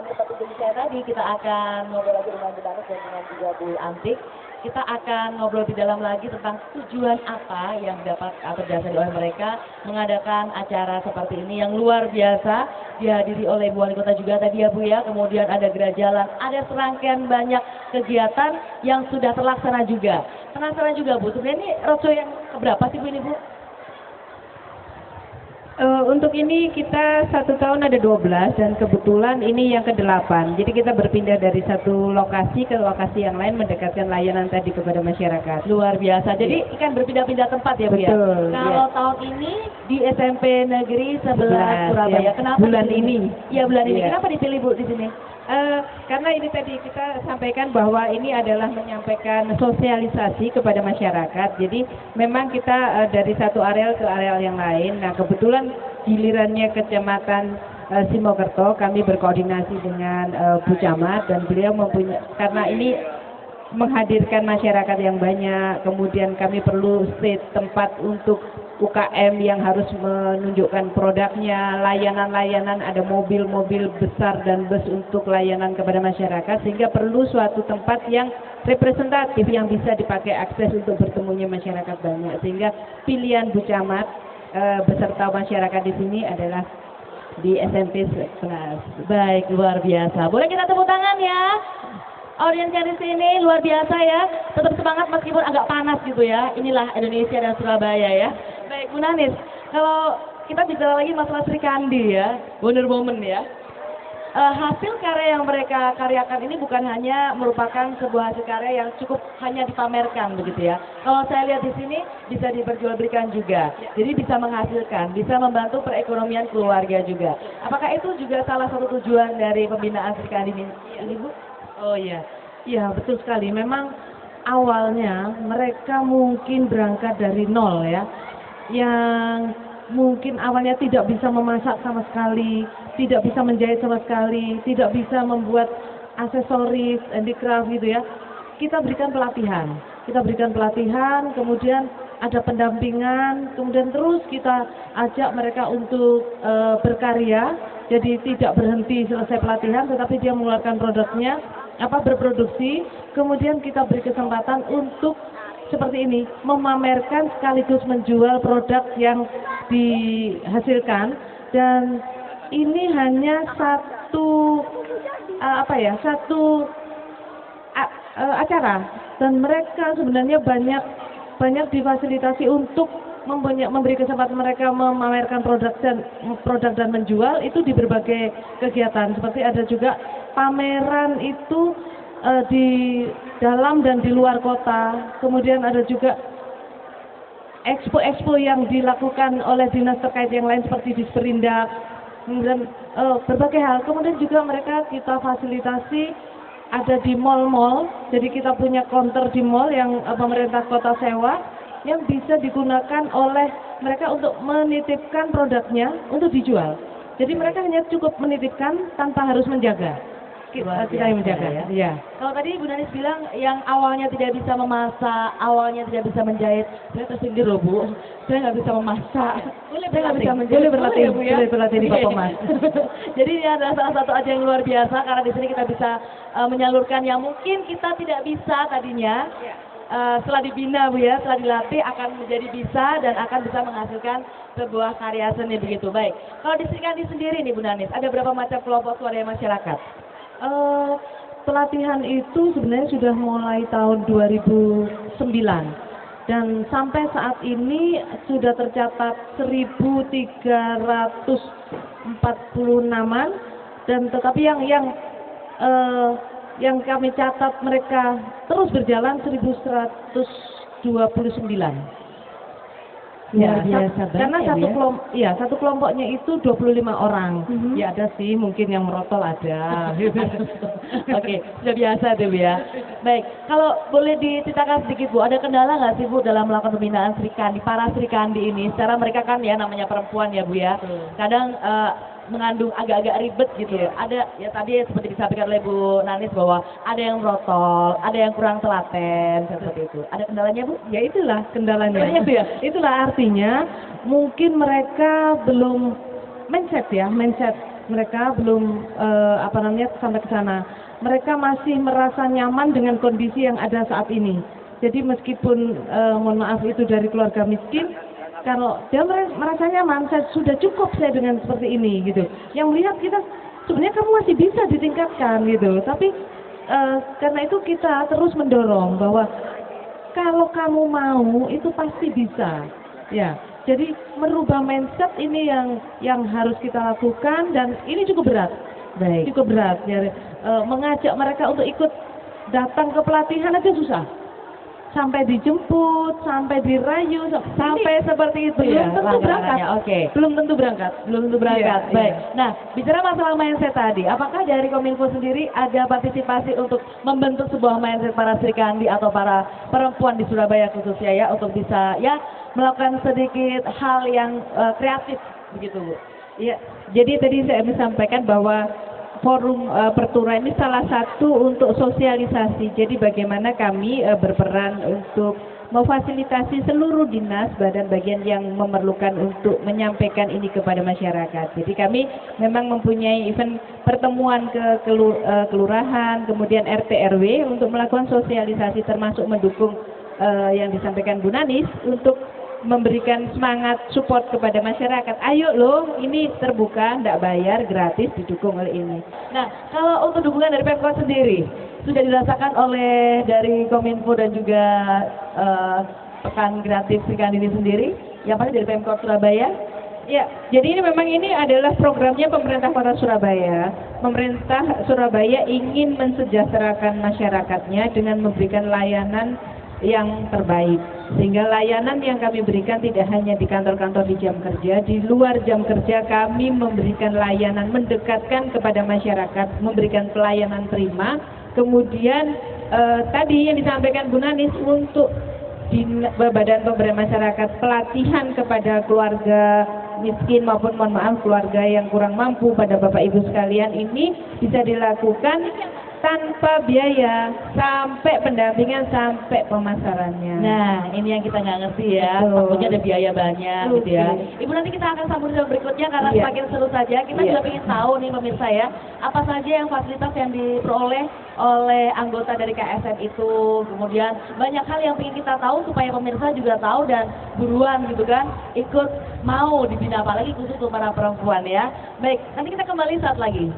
Dan seperti yang saya tadi, kita akan ngobrol lagi dengan Bu Danis dan dengan juga Bu Antik. Kita akan ngobrol lebih dalam lagi tentang tujuan apa yang dapat atau didasari oleh mereka mengadakan acara seperti ini yang luar biasa, dihadiri oleh Bu Wali Kota juga tadi ya Bu ya, kemudian ada gerak jalan, ada serangkaian banyak kegiatan yang sudah terlaksana juga. Penasaran juga Bu, sebenarnya ini roadshow yang keberapa sih Bu ini Bu? Untuk ini kita 1 tahun ada 12 dan kebetulan ini yang ke-8. Jadi kita berpindah dari satu lokasi ke lokasi yang lain mendekatkan layanan tadi kepada masyarakat. Luar biasa. Jadi kan berpindah-pindah tempat ya Bu ya? Betul. Kalau tahun ini di SMP Negeri 11 Surabaya. Ya, Kenapa bulan ini? Iya bulan ini. Ya. Kenapa dipilih Bu di sini? Karena ini tadi kita sampaikan bahwa ini adalah menyampaikan sosialisasi kepada masyarakat. Jadi memang kita dari satu areal ke areal yang lain. Nah kebetulan gilirannya Kecamatan Simokerto, kami berkoordinasi dengan Bu Camat dan beliau mempunyai, karena ini menghadirkan masyarakat yang banyak, kemudian kami perlu tempat untuk UKM yang harus menunjukkan produknya, layanan-layanan, ada mobil-mobil besar dan bus untuk layanan kepada masyarakat, sehingga perlu suatu tempat yang representatif yang bisa dipakai akses untuk bertemunya masyarakat banyak, sehingga pilihan Bu Camat beserta masyarakat di sini adalah di SMP 11. Baik, luar biasa. Boleh kita tepuk tangan ya? Audiensnya di sini luar biasa ya. Tetap semangat meskipun agak panas gitu ya. Inilah Indonesia dan Surabaya ya. Baik, Bu Nanis. Kalau kita bicara lagi masalah Sri Kandi ya, Wonder Woman ya. Hasil karya yang mereka karyakan ini bukan hanya merupakan sebuah hasil karya yang cukup hanya dipamerkan begitu ya. Kalau saya lihat di sini bisa diperjualbelikan juga. Jadi bisa menghasilkan, bisa membantu perekonomian keluarga juga. Apakah itu juga salah satu tujuan dari pembinaan Sri Kandi ini Bu? Oh iya, iya betul sekali. Memang awalnya mereka mungkin berangkat dari nol ya, yang mungkin awalnya tidak bisa memasak sama sekali, tidak bisa menjahit sama sekali, tidak bisa membuat aksesoris, handicraft gitu ya. Kita berikan pelatihan, kemudian ada pendampingan, kemudian terus kita ajak mereka untuk berkarya. Jadi tidak berhenti selesai pelatihan, tetapi dia mengeluarkan produknya, berproduksi, kemudian kita beri kesempatan untuk seperti ini, memamerkan sekaligus menjual produk yang dihasilkan, dan ini hanya satu acara, dan mereka sebenarnya banyak difasilitasi untuk memberi kesempatan mereka memamerkan produk dan menjual itu di berbagai kegiatan. Seperti ada juga pameran itu di dalam dan di luar kota, kemudian ada juga expo yang dilakukan oleh dinas terkait yang lain seperti di Sperindak, kemudian berbagai hal. Kemudian juga mereka kita fasilitasi ada di mall-mall, jadi kita punya counter di mall yang pemerintah kota sewa, yang bisa digunakan oleh mereka untuk menitipkan produknya untuk dijual. Jadi mereka hanya cukup menitipkan tanpa harus menjaga. Kita yang menjaga ya. Kalau tadi Bu Nanis bilang yang awalnya tidak bisa memasak, awalnya tidak bisa menjahit, saya tersindir loh Bu, saya nggak bisa memasak. Saya nggak bisa menjahit. Boleh berlatih di Papa Mas. Jadi ini adalah salah satu aja yang luar biasa karena di sini kita bisa menyalurkan yang mungkin kita tidak bisa tadinya. Setelah dibina Bu ya, setelah dilatih akan menjadi bisa dan akan bisa menghasilkan sebuah karya seni begitu. Baik, kalau di Sri Kandi sendiri nih Bu Nanis, ada berapa macam kelompok swadaya masyarakat? Pelatihan itu sebenarnya sudah mulai tahun 2009 dan sampai saat ini sudah tercatat 1.346-an, dan tetapi yang kami catat mereka terus berjalan 1.129. Ya, biasa karena satu kelompoknya itu 25 orang. Ya ada sih mungkin yang merotol ada. Oke, sudah biasa tuh ya. Baik, kalau boleh diceritakan sedikit Bu, ada kendala nggak sih Bu dalam melakukan pembinaan Sri Kandi, para Sri Kandi ini? Secara mereka kan ya namanya perempuan ya Bu ya, kadang mengandung agak-agak ribet gitu. Ada ya tadi seperti disampaikan oleh Bu Nanis bahwa ada yang merotol, ada yang kurang telaten seperti itu. Ada kendalanya Bu? Ya itulah kendalanya. Itu ya. Itulah artinya mungkin mereka belum mindset mereka belum sampai ke sana. Mereka masih merasa nyaman dengan kondisi yang ada saat ini. Jadi meskipun mohon maaf itu dari keluarga miskin, kalau dia merasa nyaman, sudah cukup saya dengan seperti ini gitu. Yang melihat kita sebenarnya kamu masih bisa ditingkatkan gitu. Tapi karena itu kita terus mendorong bahwa kalau kamu mau itu pasti bisa. Ya. Jadi merubah mindset ini yang harus kita lakukan dan ini cukup berat. Baik. Cukup berat. Ya. Mengajak mereka untuk ikut datang ke pelatihan aja susah. Sampai dijemput, sampai dirayu, sampai seperti itu ya. Belum tentu berangkat. Oke. Belum tentu berangkat. Belum tentu berangkat. Iya, Baik. iya. Nah, bicara masalah mindset tadi, apakah dari Kominfo sendiri ada partisipasi untuk membentuk sebuah mindset para Sri Kandi atau para perempuan di Surabaya khususnya ya untuk bisa ya melakukan sedikit hal yang kreatif begitu Bu? Iya. Jadi tadi saya sampaikan bahwa Forum Pertura ini salah satu untuk sosialisasi. Jadi bagaimana kami berperan untuk memfasilitasi seluruh dinas badan bagian yang memerlukan untuk menyampaikan ini kepada masyarakat. Jadi kami memang mempunyai event pertemuan ke kelurahan, kemudian RT RW untuk melakukan sosialisasi termasuk mendukung yang disampaikan Bu Nanis untuk memberikan semangat support kepada masyarakat. Ayo loh, ini terbuka, tidak bayar, gratis, didukung oleh ini. Nah, kalau untuk dukungan dari Pemkot sendiri, sudah dirasakan oleh dari Kominfo dan juga Pekan Kreatif Sri Kandi ini sendiri, yang pasti dari Pemkot Surabaya? Ya, jadi ini adalah programnya pemerintah Kota Surabaya. Pemerintah Surabaya ingin mensejahterakan masyarakatnya dengan memberikan layanan yang terbaik. Sehingga layanan yang kami berikan tidak hanya di kantor-kantor di jam kerja, di luar jam kerja kami memberikan layanan mendekatkan kepada masyarakat, memberikan pelayanan prima. Kemudian tadi yang disampaikan Bu Nanis untuk di Badan Pemberdayaan Masyarakat pelatihan kepada keluarga miskin maupun mohon maaf keluarga yang kurang mampu pada Bapak Ibu sekalian ini bisa dilakukan tanpa biaya sampai pendampingan sampai pemasarannya. Nah, ini yang kita nggak ngerti ya. Betul. Takutnya ada biaya banyak gitu ya. Ibu nanti kita akan sambung dengan berikutnya karena Iya. semakin seru saja. Kita Iya. juga ingin tahu nih pemirsa ya, apa saja yang fasilitas yang diperoleh oleh anggota dari KSN itu. Kemudian banyak hal yang ingin kita tahu supaya pemirsa juga tahu dan buruan gitu kan ikut mau dibina apalagi khusus untuk para perempuan ya. Baik, nanti kita kembali saat lagi.